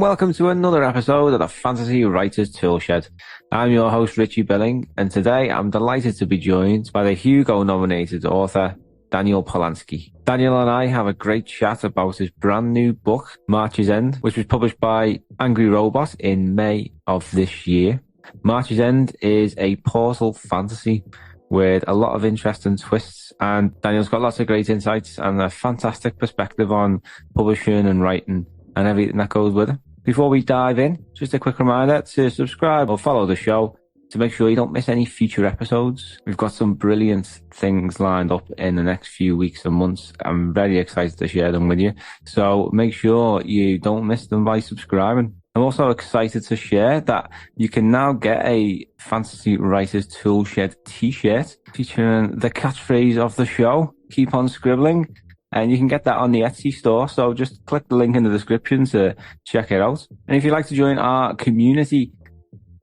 welcome to another episode of the Fantasy Writers Toolshed. I'm your host, Richie Billing, and today I'm delighted to be joined by the Hugo-nominated author, Daniel Polansky. Daniel and I have a great chat about his brand new book, March's End, which was published by Angry Robot in May of this year. March's End is a portal fantasy with a lot of interesting twists, and Daniel's got lots of great insights and a fantastic perspective on publishing and writing and everything that goes with it. Before we dive in, just a quick reminder to subscribe or follow the show to make sure you don't miss any future episodes. We've got some brilliant things lined up in the next few weeks and months. I'm very excited to share them with you. So make sure you don't miss them by subscribing. I'm also excited to share that you can now get a Fantasy Writers Toolshed t-shirt featuring the catchphrase of the show, keep on scribbling. And you can get that on the Etsy store. So just click the link in the description to check it out. And if you'd like to join our community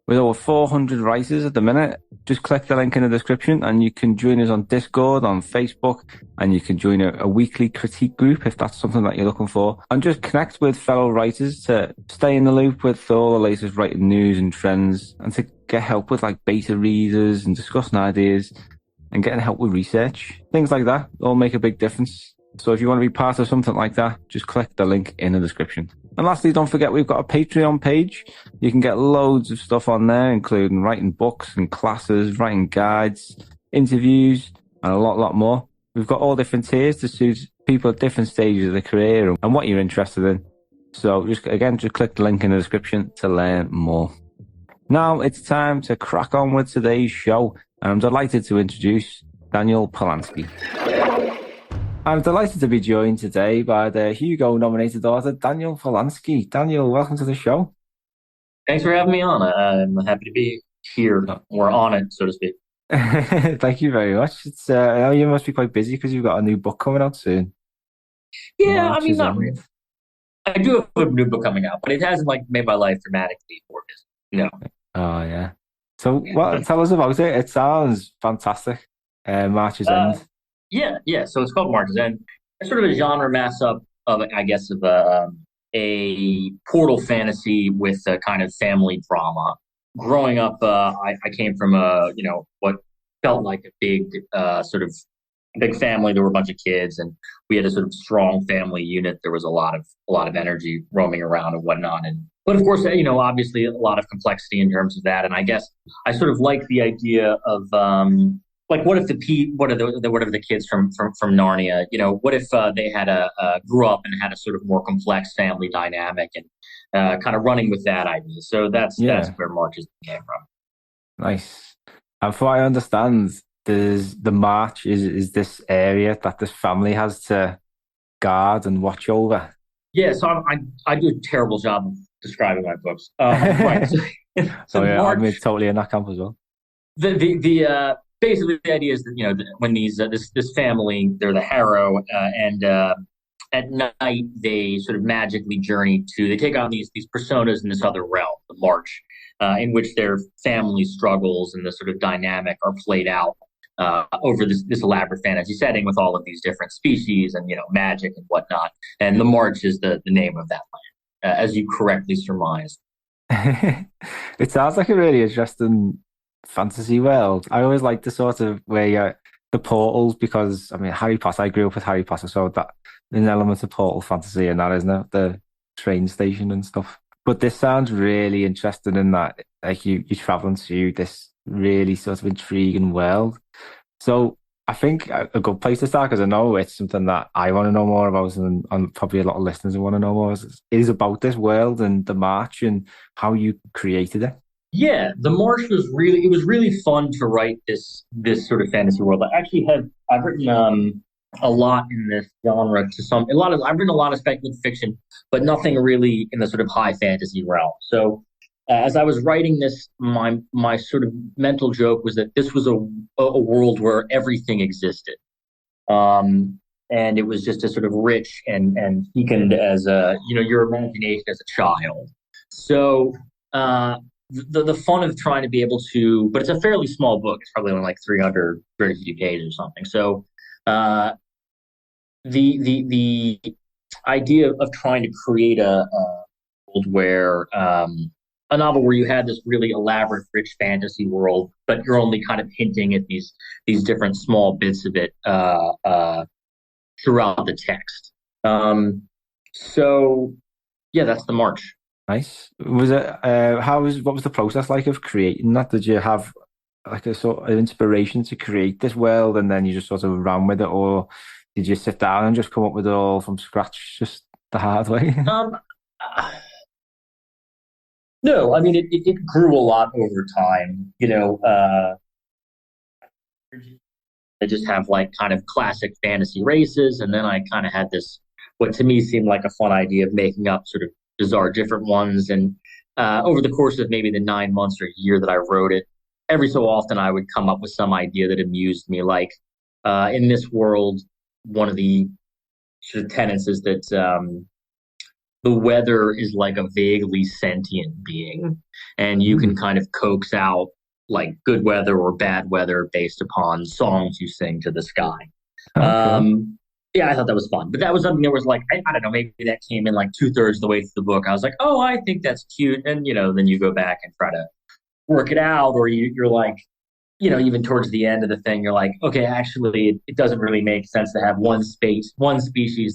with over 400 writers at the minute, just click the link in the description and you can join us on Discord, on Facebook, and you can join a weekly critique group if that's something that you're looking for. And just connect with fellow writers to stay in the loop with all the latest writing news and trends, and to get help with like beta readers and discussing ideas and getting help with research. Things like that all make a big difference. So if you want to be part of something like that, just click the link in the description. And lastly, don't forget we've got a Patreon page. You can get loads of stuff on there, including writing books and classes, writing guides, interviews, and a lot more. We've got all different tiers to suit people at different stages of their career and what you're interested in. So just click the link in the description to learn more. Now it's time to crack on with today's show, and I'm delighted to introduce Daniel Polansky. I'm delighted to be joined today by the Hugo-nominated author, Daniel Polansky. Daniel, welcome to the show. Thanks for having me on. I'm happy to be here, or on it, so to speak. Thank you very much. It's I know you must be quite busy because you've got a new book coming out soon. Yeah, I mean, not really. I do have a new book coming out, but it hasn't made my life dramatically more busy. No. Oh, yeah. So tell us about it. It sounds fantastic. March's End. Yeah. So it's called March's End. It's sort of a genre mass up of, I guess, of a portal fantasy with a kind of family drama. Growing up, I came from what felt like a big big family. There were a bunch of kids, and we had a sort of strong family unit. There was a lot of energy roaming around and whatnot. But of course, obviously a lot of complexity in terms of that. And I guess I sort of like the idea of what if the kids from Narnia, what if they had grew up and had a sort of more complex family dynamic, and kind of running with that idea. So that's where March's came from. Nice. And from what I understand, the March is this area that this family has to guard and watch over. Yeah, so I do a terrible job of describing my books. Right. So March, I'm totally in that camp as well. Basically, the idea is that when this family, they're the Harrow, and at night they sort of magically journey they take on these personas in this other realm, the March, in which their family struggles and the sort of dynamic are played out over this elaborate fantasy setting with all of these different species and magic and whatnot. And the March is the name of that land, as you correctly surmised. It sounds like a really interesting fantasy world. I always like the sort of where the portals, because Harry Potter, I grew up with Harry Potter, so that there's an element of portal fantasy in that, isn't it? The train station and stuff. But this sounds really interesting in that you're traveling to this really sort of intriguing world. So I think a good place to start, because I know it's something that I want to know more about, and probably a lot of listeners who want to know more, is about this world and the March and how you created it. Yeah, the March was really fun to write this sort of fantasy world. I've written a lot in this genre I've written a lot of speculative fiction, but nothing really in the sort of high fantasy realm. So as I was writing this, my sort of mental joke was that this was a world where everything existed. And it was just a sort of rich and fecund as your imagination as a child. So the fun of trying to be able to, but it's a fairly small book. It's probably only like 350 pages or something. So the idea of trying to create a where a novel where you had this really elaborate, rich fantasy world, but you're only kind of hinting at these different small bits of it throughout the text. So yeah, that's the March. Nice. Was it what was the process like of creating that? Did you have like a sort of inspiration to create this world and then you just sort of ran with it, or did you sit down and just come up with it all from scratch, just the hard way? No, I mean it grew a lot over time. I just have like kind of classic fantasy races, and then I kind of had this what to me seemed like a fun idea of making up sort of bizarre different ones. And over the course of maybe the 9 months or year that I wrote it, every so often I would come up with some idea that amused me. Like in this world, one of the sort of tenets is that the weather is like a vaguely sentient being, and you can kind of coax out like good weather or bad weather based upon songs you sing to the sky. Okay. Yeah, I thought that was fun, but that was something that was like I don't know, maybe that came in like 2/3 of the way through the book. I was like, oh, I think that's cute, and then you go back and try to work it out, or you're like, even towards the end of the thing, you're like, okay, actually, it doesn't really make sense to have one species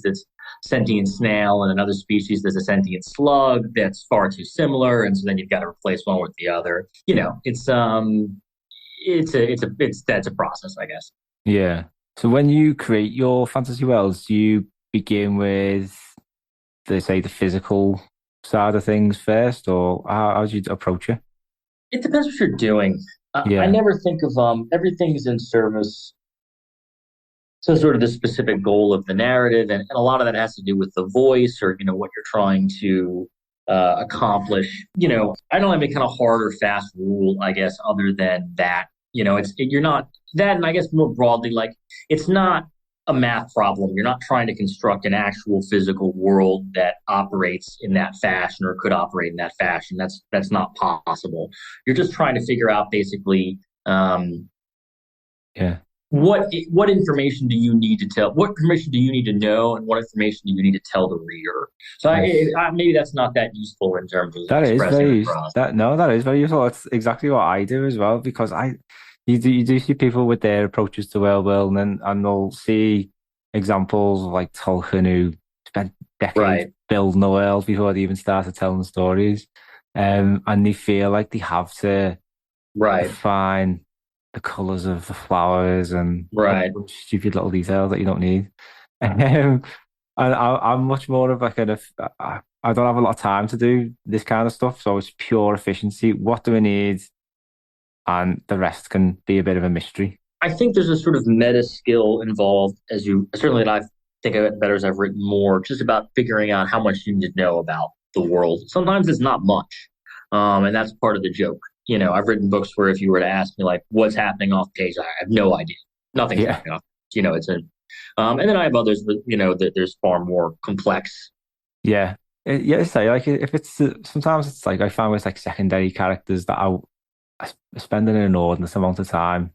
that's sentient snail and another species that's a sentient slug. That's far too similar, and so then you've got to replace one with the other. That's a process, I guess. Yeah. So when you create your fantasy worlds, do you begin with the physical side of things first, or how do you approach it? It depends what you're doing. I Yeah. never think of everything's in service to sort of the specific goal of the narrative, and a lot of that has to do with the voice or what you're trying to accomplish. I don't have any kind of hard or fast rule, I guess, other than that. You're not that, and I guess more broadly, like it's not a math problem. You're not trying to construct an actual physical world that operates in that fashion or could operate in that fashion. That's not possible. You're just trying to figure out basically Yeah. what information do you need to tell? What information do you need to know, and what information do you need to tell the reader? So Nice. maybe that's not that useful in terms of That is expressing very across. that no, that is very useful. That's exactly what I do as well because you do see people with their approaches to world and they'll see examples of like Tolkien who spent decades Right, building the world before they even started telling stories. And they feel like they have to right, define the colors of the flowers and all right. those stupid little details that you don't need. And I'm much more of a kind of I don't have a lot of time to do this kind of stuff, so it's pure efficiency. What do we need? And the rest can be a bit of a mystery. I think there's a sort of meta skill involved, as you certainly, and I think of it better as I've written more, just about figuring out how much you need to know about the world. Sometimes it's not much, and that's part of the joke. I've written books where if you were to ask me like what's happening off page, I have no idea. Nothing's Yeah, happening off. It's a, and then I have others that that there's far more complex. yeah, yeah. So like if it's sometimes it's like I find with like secondary characters that I spend an inordinate amount of time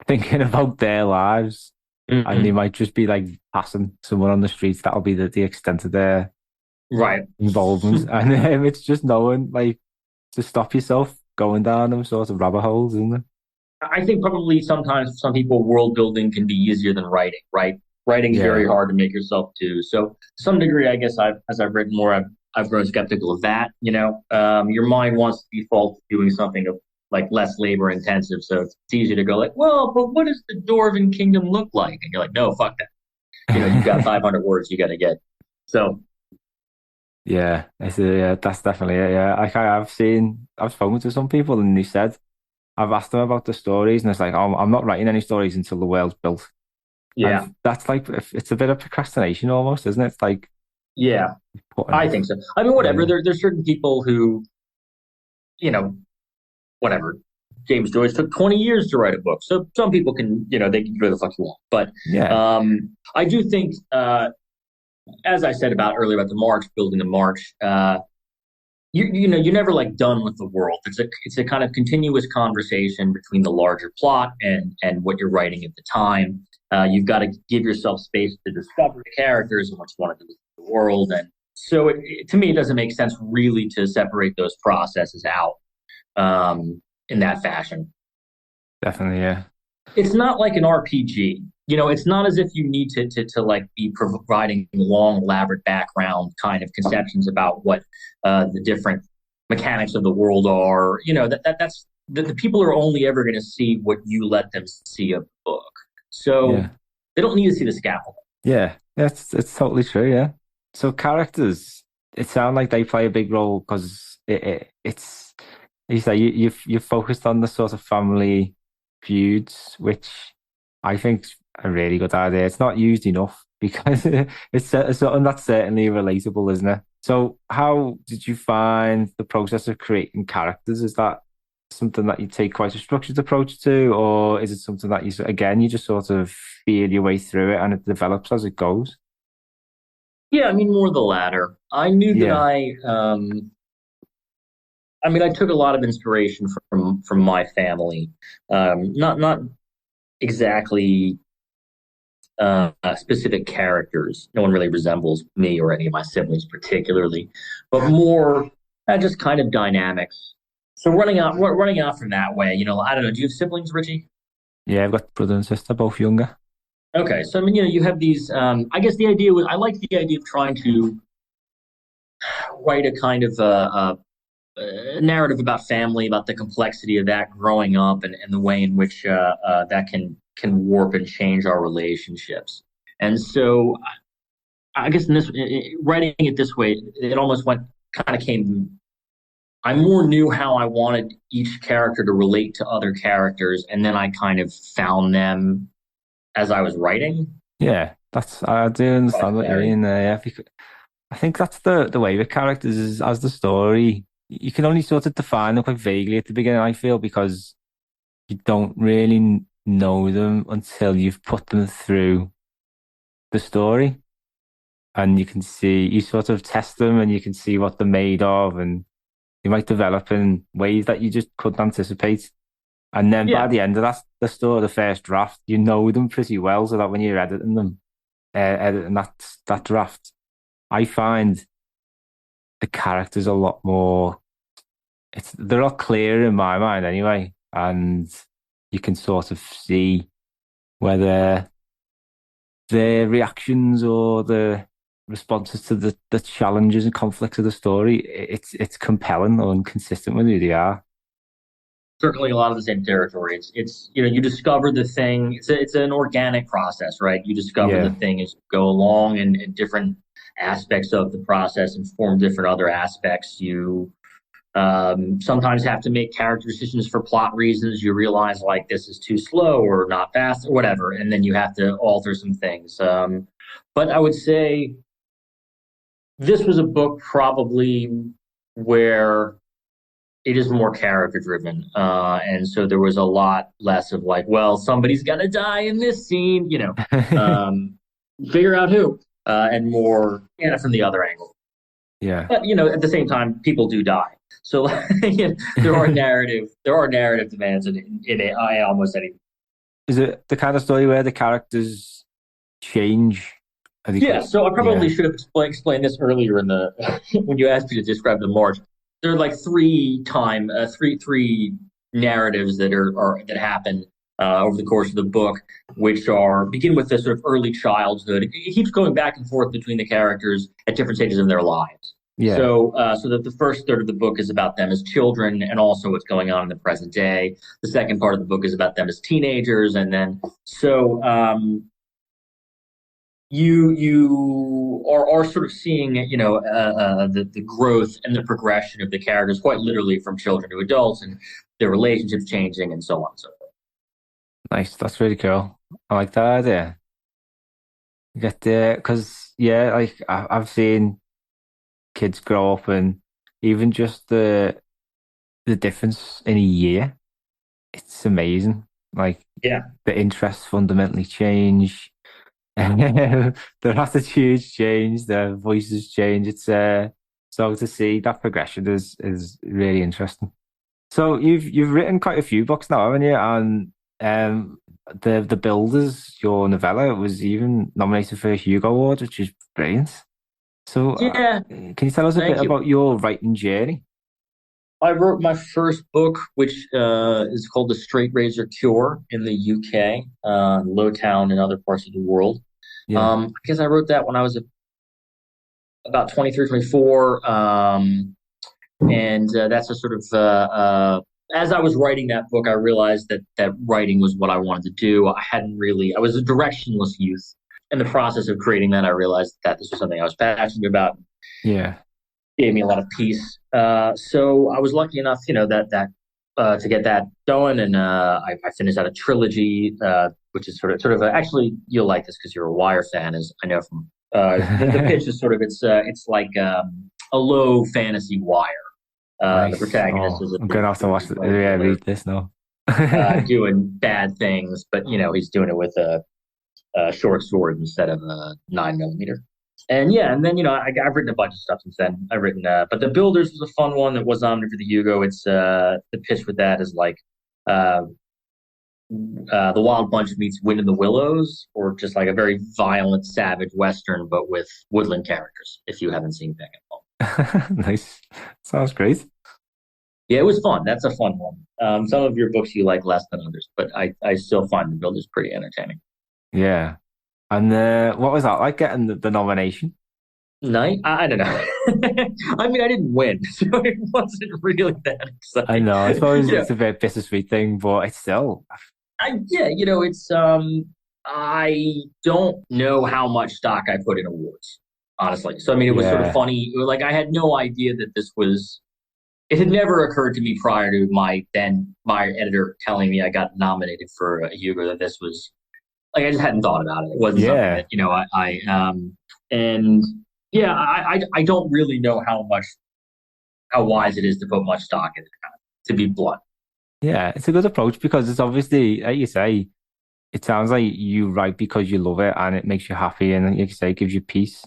thinking about their lives, and they Hmm. might just be like passing someone on the streets. That'll be the extent of their Right. involvement, and it's just knowing like to stop yourself going down them sort of rabbit holes, isn't it? I think probably sometimes for some people world building can be easier than writing, right? Writing's very Yeah, hard to make yourself do. So to some degree, I guess as I've written more, I've grown skeptical of that. Your mind wants to default to doing something of like less labor intensive. So it's easy to go like, well, but what does the Dwarven kingdom look like? And you're like, no, fuck that. You've got 500 words you got to get. So yeah, yeah, that's definitely it. Yeah, I've spoken to some people and they said I've asked them about the stories, and it's like, oh, I'm not writing any stories until the world's built. yeah, And that's like, it's a bit of procrastination almost, isn't it? It's like yeah, putting I off. think so. I mean, whatever. Yeah. There's certain people who, you know, whatever. James Joyce took 20 years to write a book. So some people can, they can do whatever the fuck you want. But Yeah. I do think, as I said about earlier about the march, building the march, you're never like done with the world. It's a kind of continuous conversation between the larger plot and what you're writing at the time. You've got to give yourself space to discover the characters and what you want to do with the world. And So to me, it doesn't make sense really to separate those processes out in that fashion. Definitely, yeah. It's not like an RPG. It's not as if you need to like be providing long, elaborate background kind of conceptions about what the different mechanics of the world are. That's the people are only ever going to see what you let them see of the book. So Yeah. they don't need to see the scaffolding. Yeah, that's it's totally true. Yeah. So characters, it sounds like they play a big role because it's you say you've focused on the sort of family feuds, which I think's a really good idea. It's not used enough because it's something that's certainly relatable, isn't it? So, how did you find the process of creating characters? Is that something that you take quite a structured approach to, or is it something that you just sort of feel your way through it and it develops as it goes? Yeah, I mean more the latter. I knew that Yeah, I took a lot of inspiration from my family. Not exactly specific characters. No one really resembles me or any of my siblings particularly, but more just kind of dynamics. So running out from that way, I don't know. Do you have siblings, Richie? yeah. I've got brother and sister, both younger. Okay, so I mean, you have these. I guess the idea was I like the idea of trying to write a kind of a narrative about family, about the complexity of that growing up, and the way in which that can warp and change our relationships. And so I guess in this writing it this way, it almost went kind of came. I more knew how I wanted each character to relate to other characters, and then I kind of found them as I was writing. Yeah, that's I do understand what you mean there. Yeah, because I think that's the way with characters is as the story. You can only sort of define them quite vaguely at the beginning, I feel, because you don't really know them until you've put them through the story and you can see, you sort of test them and you can see what they're made of and they might develop in ways that you just couldn't anticipate. And then by Yeah, the end of the story, the first draft, you know them pretty well so that when you're editing them, editing that draft, I find the characters a lot more, they're a lot clearer in my mind anyway. And you can sort of see whether the reactions or the responses to the challenges and conflicts of the story, it's compelling or consistent with who they are. certainly a lot of the same territory. It's you discover the thing. It's an organic process, right? You discover the Yeah, thing as you go along, and different aspects of the process inform different other aspects. You sometimes have to make character decisions for plot reasons. You realize like this is too slow or not fast or whatever, and then you have to alter some things. But I would say this was a book probably where it is more character driven, and so there was a lot less of like, well, somebody's gonna die in this scene, um, figure out who, and more from the other angle. yeah. But at the same time, people do die. So there are narrative demands in almost any. Is it the kind of story where the characters change? Are they Yeah, quite? so I probably Yeah, should have explained this earlier in the when you asked me to describe the march. There are like three narratives that happen over the course of the book, which are begin with this sort of early childhood. It keeps going back and forth between the characters at different stages of their lives. yeah, So that the first third of the book is about them as children and also what's going on in the present day. The second part of the book is about them as teenagers, and then you are sort of seeing the growth and the progression of the characters quite literally from children to adults and their relationships changing and so on and so forth. nice. That's really cool. I like that idea. You get there because yeah, like I've seen kids grow up and even just the difference in a year, it's amazing. Like Yeah, the interests fundamentally change. Their attitudes change, their voices change. It's so to see that progression is really interesting. So you've written quite a few books now, haven't you? And the Builders, your novella, was even nominated for a Hugo Award, which is brilliant. So, Yeah, can you tell us a bit thank you. about your writing journey? I wrote my first book, which is called The Straight Razor Cure in the UK, Lowtown and other parts of the world. Yeah. I guess I wrote that when I was about 23, 24. And that's a sort of as I was writing that book, I realized that writing was what I wanted to do. I was a directionless youth. In the process of creating that, I realized that this was something I was passionate about. Yeah. Gave me a lot of peace. So I was lucky enough, to get that going, and I finished out a trilogy, which is actually you'll like this because you're a Wire fan, as I know from the pitch is it's like a low fantasy Wire. The Nice. protagonist Oh, is a I'm big gonna have to watch yeah, read this now. doing bad things, but he's doing it with a short sword instead of a 9 millimeter. And yeah, and then I've written a bunch of stuff since then. I've written, but the Builders was a fun one that was nominated for the Hugo. It's the pitch with that is like uh, the Wild Bunch meets Wind in the Willows, or just like a very violent, savage western, but with woodland characters. If you haven't seen that at all, Nice. Sounds great. yeah, it was fun. That's a fun one. Some of your books you like less than others, but I still find the Builders pretty entertaining. Yeah. And what was that like getting the nomination? Night? I don't know. I mean, I didn't win, so it wasn't really that I exciting. know, I suppose You know, it's a bit bittersweet thing, but it's still yeah, it's I don't know how much stock I put in awards, honestly. So I mean, it was sort of yeah. funny. Like I had no idea that this was. It had never occurred to me prior to my editor telling me I got nominated for a Hugo that this was like I just hadn't thought about it. It wasn't something Yeah. that and yeah, I don't really know how wise it is to put much stock in it, to be blunt. Yeah. It's a good approach because it's obviously, like you say, it sounds like you write because you love it and it makes you happy and like you say, it gives you peace.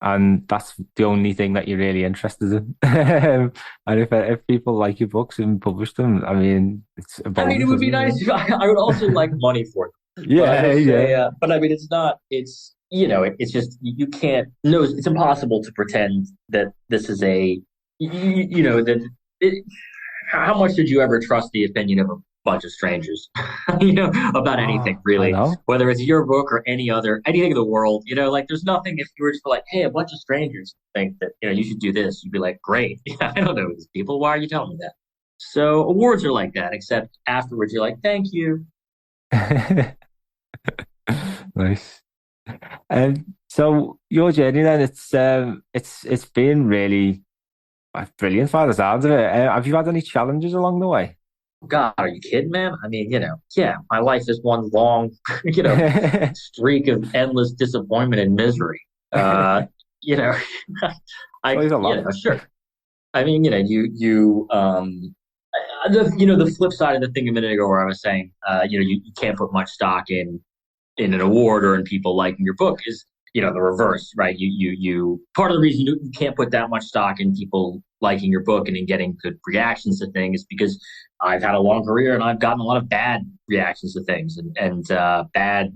And that's the only thing that you're really interested in. And if people like your books and publish them, I mean, it's a I mean, it bonus, would be isn't nice. If I would also like money for it, it? but I Yeah, will say, yeah. but I mean, it's not. It's it's just you can't. No, it's impossible to pretend that this is that. It, how much did you ever trust the opinion of a bunch of strangers? About anything Oh, I really, know. whether it's your book or anything in the world. Like there's nothing. If you were just like, hey, a bunch of strangers think that you should do this, you'd be like, great. I don't know these people. Why are you telling me that? So awards are like that, except afterwards you're like, thank you. Nice. So your journey then, it's been really brilliant by the sounds of it. Have you had any challenges along the way? God, are you kidding, man? I mean, yeah, my life is one long, you know, streak of endless disappointment and misery. You know, It's always a sure. I mean, the flip side of the thing a minute ago where I was saying, you can't put much stock in an award or in people liking your book is the reverse, right? You part of the reason you can't put that much stock in people liking your book and in getting good reactions to things is because I've had a long career and I've gotten a lot of bad reactions to things and bad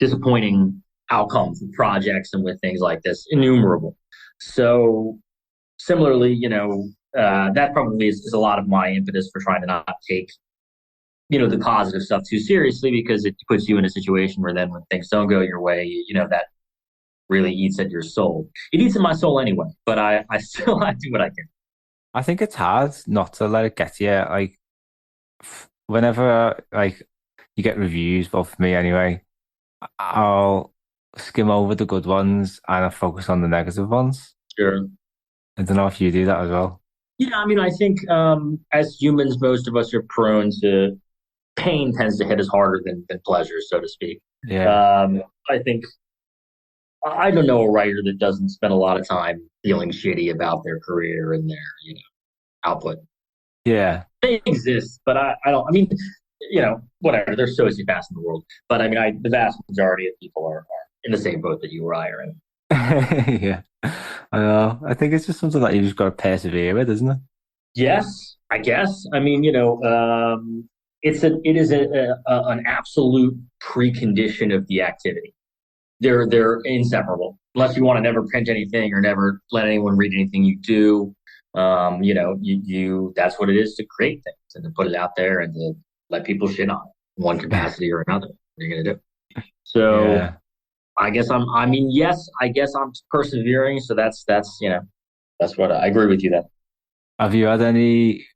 disappointing outcomes with projects and with things like this, innumerable. So similarly, that probably is a lot of my impetus for trying to not take the positive stuff too seriously because it puts you in a situation where then when things don't go your way, that really eats at your soul. It eats at my soul anyway, but I still I do what I can. I think it's hard not to let it get to you. Like whenever you get reviews, well for me anyway, I'll skim over the good ones and I focus on the negative ones. Sure. I don't know if you do that as well. Yeah, I mean, I think as humans, most of us are prone to pain tends to hit us harder than pleasure, so to speak. Yeah. I think I don't know a writer that doesn't spend a lot of time feeling shitty about their career and their output. Yeah. They exist, but I don't. I mean, whatever. There's sociopaths in the world, but I mean, the vast majority of people are in the same boat that you or I are in. Yeah. I know. I think it's just something that you just got to persevere with, isn't it? Yes, I guess. I mean, it is an absolute precondition of the activity. they're inseparable. Unless you want to never print anything or never let anyone read anything you do, you that's what it is to create things and to put it out there and to let people shit on it in one capacity or another. What are you gonna do? So Yeah. I guess I mean, yes, I guess I'm persevering. So that's what I agree with you then. Have you had any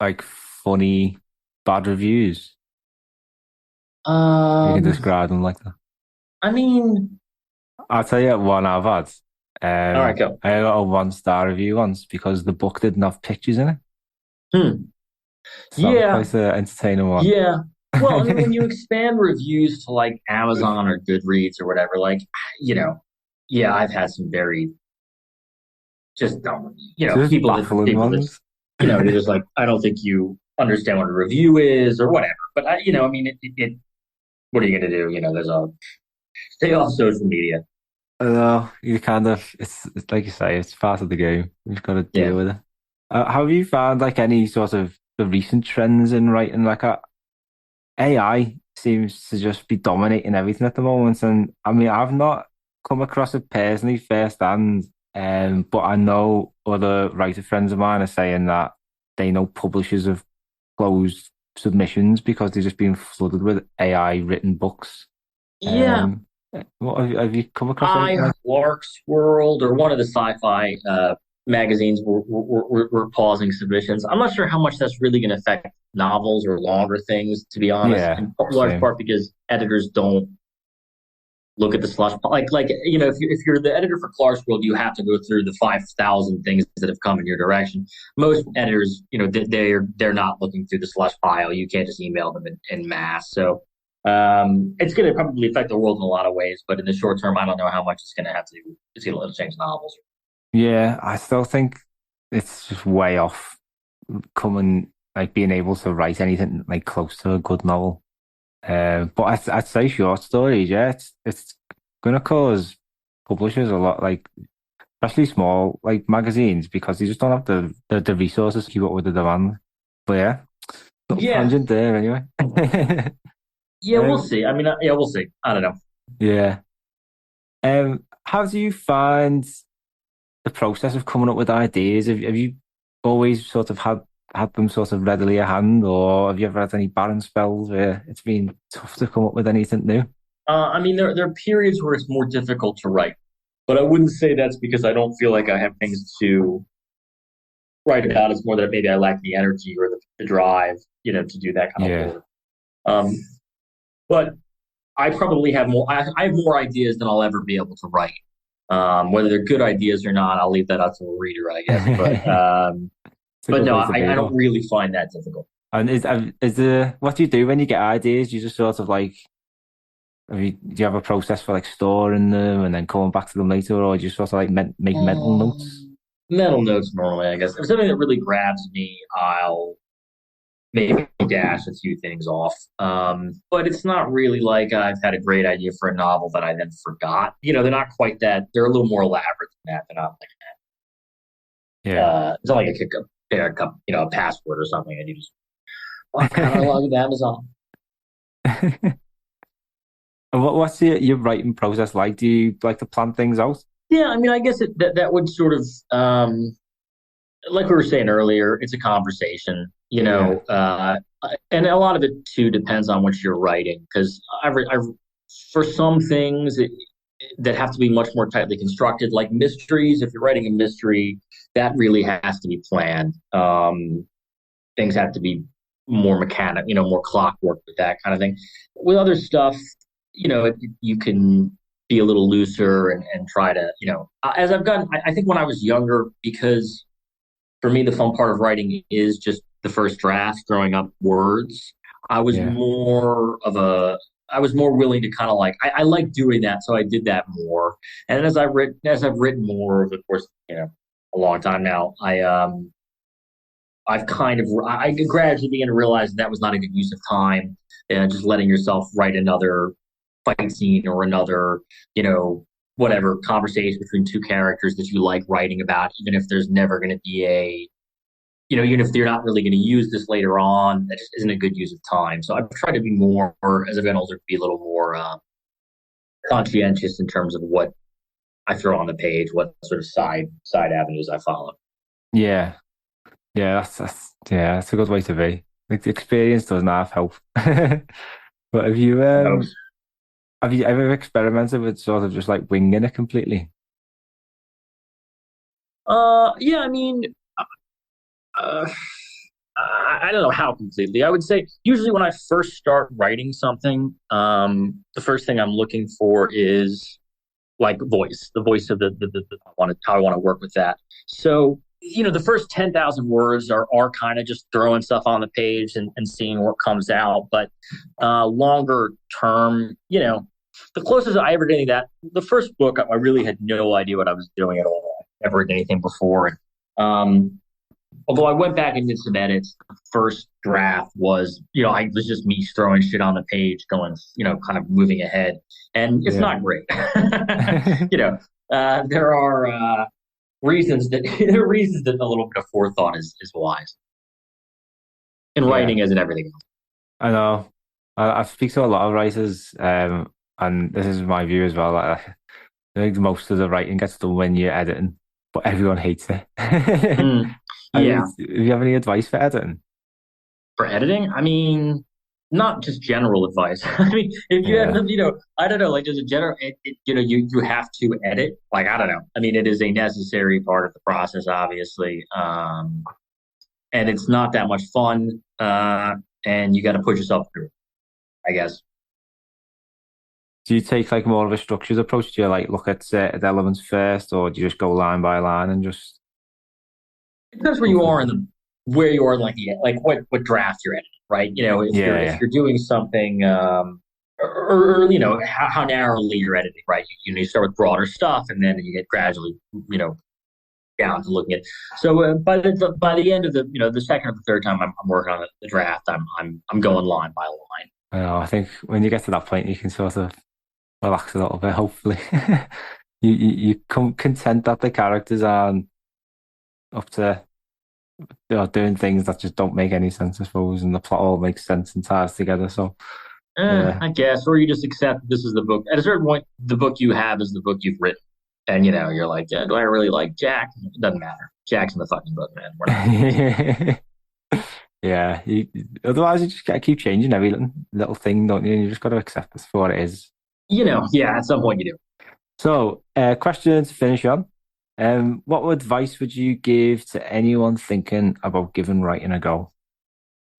like funny bad reviews? You can Um, describe them like that. I mean, I'll tell you one I've had. all right, go. I got a 1-star review once because the book didn't have pictures in it. Hmm. So that was Yeah, quite an entertaining one. yeah. Well, I mean, when you expand reviews to like Amazon or Goodreads or whatever, like, you know, yeah, I've had some very just dumb, Just baffling people that, ones. you're just like, I don't think you understand what a review is or whatever. But I mean, what are you going to do? Stay off social media. I know you kind of it's like you say, it's part of the game. We've got to Yeah. deal with it. Have you found like any sort of the recent trends in writing? Like AI seems to just be dominating everything at the moment, and I mean I've not come across it personally firsthand, but I know other writer friends of mine are saying that they know publishers have closed submissions because they're just being flooded with AI written books. Yeah. Um, what have you come across anything like? Clark's World or one of the sci-fi magazines were pausing submissions. I'm not sure how much that's really going to affect novels or longer things, to be honest, Yeah, in large same. part because editors don't look at the slush like if you're the editor for Clark's World, you have to go through the 5,000 things that have come in your direction. Most editors, they're not looking through the slush pile. You can't just email them in mass. So it's going to probably affect the world in a lot of ways, but in the short term, I don't know how much it's going to have to. It's going to change novels. Yeah, I still think it's just way off coming like being able to write anything like close to a good novel. But I'd say short stories, yeah, it's gonna cause publishers a lot, like especially small like magazines, because they just don't have the resources to keep up with the demand. But yeah, little Yeah, tangent there anyway. yeah, we'll Um, see. I mean, yeah, we'll see. I don't know. yeah. How do you find the process of coming up with ideas? Have you always sort of had them sort of readily at hand, or have you ever had any barren spells where it's been tough to come up with anything new? I mean, there are periods where it's more difficult to write, but I wouldn't say that's because I don't feel like I have things to write about. It's more that maybe I lack the energy or the drive, to do that kind of Yeah. work. Um, but I probably have more. I have more ideas than I'll ever be able to write. Whether they're good ideas or not, I'll leave that up to the reader, I guess. It's a But good no, way to I be don't though. really find that difficult. And is the what do you do when you get ideas? You just sort of like do you have a process for like storing them and then coming back to them later, or do you sort of like make mental notes? Mental notes normally, I guess. If something that really grabs me, I'll maybe dash a few things off. But it's not really like I've had a great idea for a novel that I then forgot. They're not quite that. They're a little more elaborate than that. They're not like Yeah. it's not like a password or something, and you just how do I log into Amazon? And what's your writing process like? Do you like to plan things out? Yeah, I mean, I guess that would sort of like we were saying earlier, it's a conversation, Yeah. and a lot of it too depends on what you're writing. Because I've for some things that have to be much more tightly constructed, like mysteries. If you're writing a mystery, that really has to be planned. Things have to be more mechanic, more clockwork with that kind of thing. With other stuff, you can be a little looser and try to, as I've gotten, I think when I was younger, because for me, the fun part of writing is just the first draft, throwing up words. I was Yeah. more of a, I was more willing to kind of like, I like doing that, so I did that more. And as I've written more over the course, a long time now, I've kind of, I gradually began to realize that was not a good use of time, and just letting yourself write another fight scene or another, whatever conversation between two characters that you like writing about, even if there's never going to be even if they're not really going to use this later on, that just isn't a good use of time. So I've tried to be more, as I've gotten older, be a little more conscientious in terms of what I throw on the page, what sort of side avenues I follow. Yeah, yeah, that's a good way to be. Like the experience doesn't half help. But No. have you ever experimented with sort of just like winging it completely? Yeah, I mean, uh, I don't know how completely. I would say usually when I first start writing something, the first thing I'm looking for is like the voice of how I want to work with that. So, the first 10,000 words are kind of just throwing stuff on the page and seeing what comes out. But longer term, the closest I ever did any of that, the first book, I really had no idea what I was doing at all. I never did anything before. Although I went back and did some edits, the first draft was, I was just me throwing shit on the page, going, kind of moving ahead, and it's Yeah. not great. There are reasons that a little bit of forethought is wise in Yeah, writing as in everything else. I know. I speak to a lot of writers, and this is my view as well. I think most of the writing gets done when you're editing, but everyone hates it. Mm, I mean, yeah, do you have any advice for editing? for editing, I mean, not just general advice. I mean, if you end Yeah, up, I don't know, like as a general, you have to edit. Like I don't know. I mean, it is a necessary part of the process, obviously, and it's not that much fun. And you got to push yourself through it, I guess. do you take like more of a structured approach? Do you like look at certain elements first, or do you just go line by line and just It depends where go you for are it? where you are in like what draft you're in, right? If Yeah, you're doing something, how narrowly you're editing, right? You start with broader stuff, and then you get gradually, you know, down to looking at. So by the end of the second or the third time I'm working on the draft, I'm going line by line. I know. I think when you get to that point, you can sort of relax a little bit. Hopefully, you come content that the characters aren't up to doing things that just don't make any sense, I suppose, and the plot all makes sense and ties together. So yeah, I guess, or you just accept this is the book. At a certain point, the book you have is the book you've written, and you're like, yeah, do I really like Jack? It doesn't matter. Jack's in the fucking book, man. We're not doing this. yeah. Otherwise, you just gotta keep changing every little thing, don't you? And you just got to accept this for what it is. Yeah. At some point, you do. So, question to finish on. What advice would you give to anyone thinking about giving writing a go?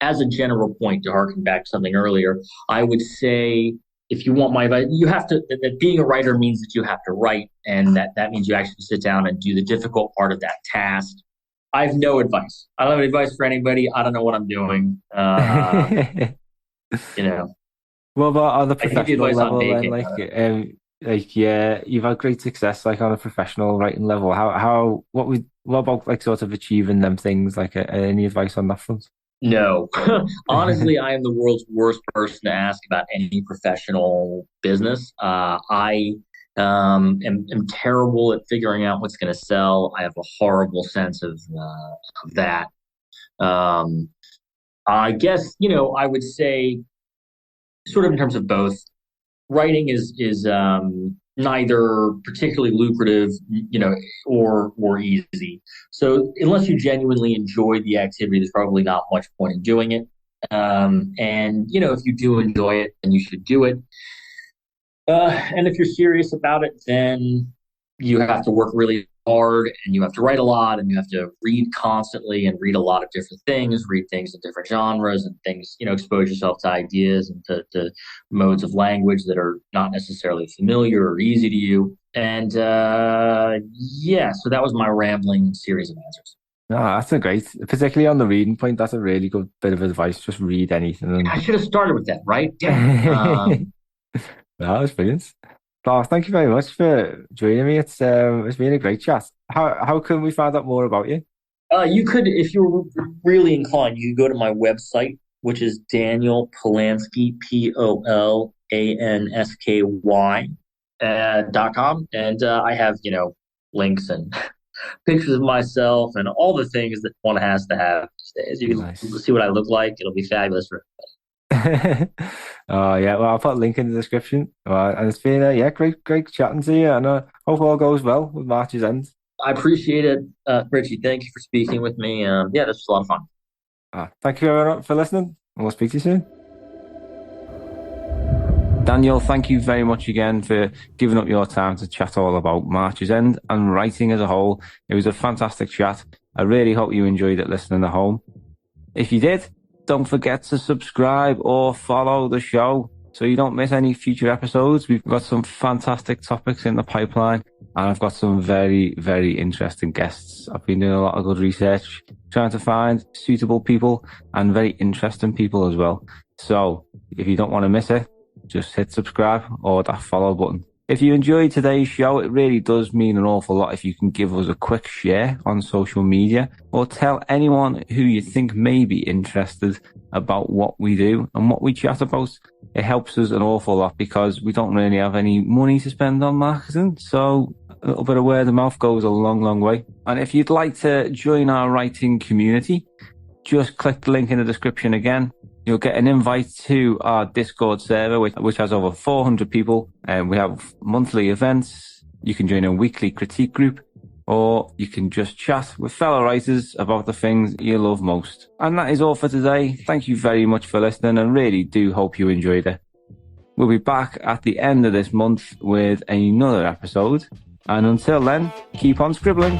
As a general point, to harken back to something earlier, I would say if you want my advice, you have to. That being a writer means that you have to write, and that means you actually sit down and do the difficult part of that task. I have no advice. I don't have advice for anybody. I don't know what I'm doing. You know, What about on the I can give you professional advice on level then? baking. Yeah, you've had great success like on a professional writing level. What about like sort of achieving them things? Like any advice on that front? No, honestly, I am the world's worst person to ask about any professional business. I am terrible at figuring out what's going to sell. I have a horrible sense of that. Um, I guess I would say sort of in terms of both. Writing is neither particularly lucrative, or easy. So unless you genuinely enjoy the activity, there's probably not much point in doing it. And if you do enjoy it, then you should do it. And if you're serious about it, then you have to work really hard and you have to write a lot and you have to read constantly and read a lot of different things, read things in different genres and things, expose yourself to ideas and to modes of language that are not necessarily familiar or easy to you. And yeah, so that was my rambling series of answers. No, that's a great, particularly on the reading point. That's a really good bit of advice. Just read anything. I should have started with that, right? Damn it. And no, that's brilliant. Well, thank you very much for joining me. It's been a great chat. How can we find out more about you? You could, if you're really inclined, you could go to my website, which is Daniel Polansky, Polansky, .com. And I have, links and pictures of myself and all the things that one has to have these days. You can Nice. see what I look like. It'll be fabulous. Oh, yeah. Well, I'll put a link in the description. And it's been, great chatting to you. And hope all goes well with March's End. I appreciate it, Richie. Thank you for speaking with me. Yeah, this was a lot of fun. Thank you everyone for listening, and we'll speak to you soon. Daniel, thank you very much again for giving up your time to chat all about March's End and writing as a whole. It was a fantastic chat. I really hope you enjoyed it listening at home. If you did, don't forget to subscribe or follow the show so you don't miss any future episodes. We've got some fantastic topics in the pipeline, and I've got some very, very interesting guests. I've been doing a lot of good research, trying to find suitable people and very interesting people as well. So if you don't want to miss it, just hit subscribe or that follow button. If you enjoyed today's show, it really does mean an awful lot if you can give us a quick share on social media or tell anyone who you think may be interested about what we do and what we chat about. It helps us an awful lot because we don't really have any money to spend on marketing. So a little bit of word of mouth goes a long, long way. And if you'd like to join our writing community, just click the link in the description again. You'll get an invite to our Discord server, which has over 400 people. And we have monthly events. You can join a weekly critique group, or you can just chat with fellow writers about the things you love most. And that is all for today. Thank you very much for listening, and really do hope you enjoyed it. We'll be back at the end of this month with another episode. And until then, keep on scribbling.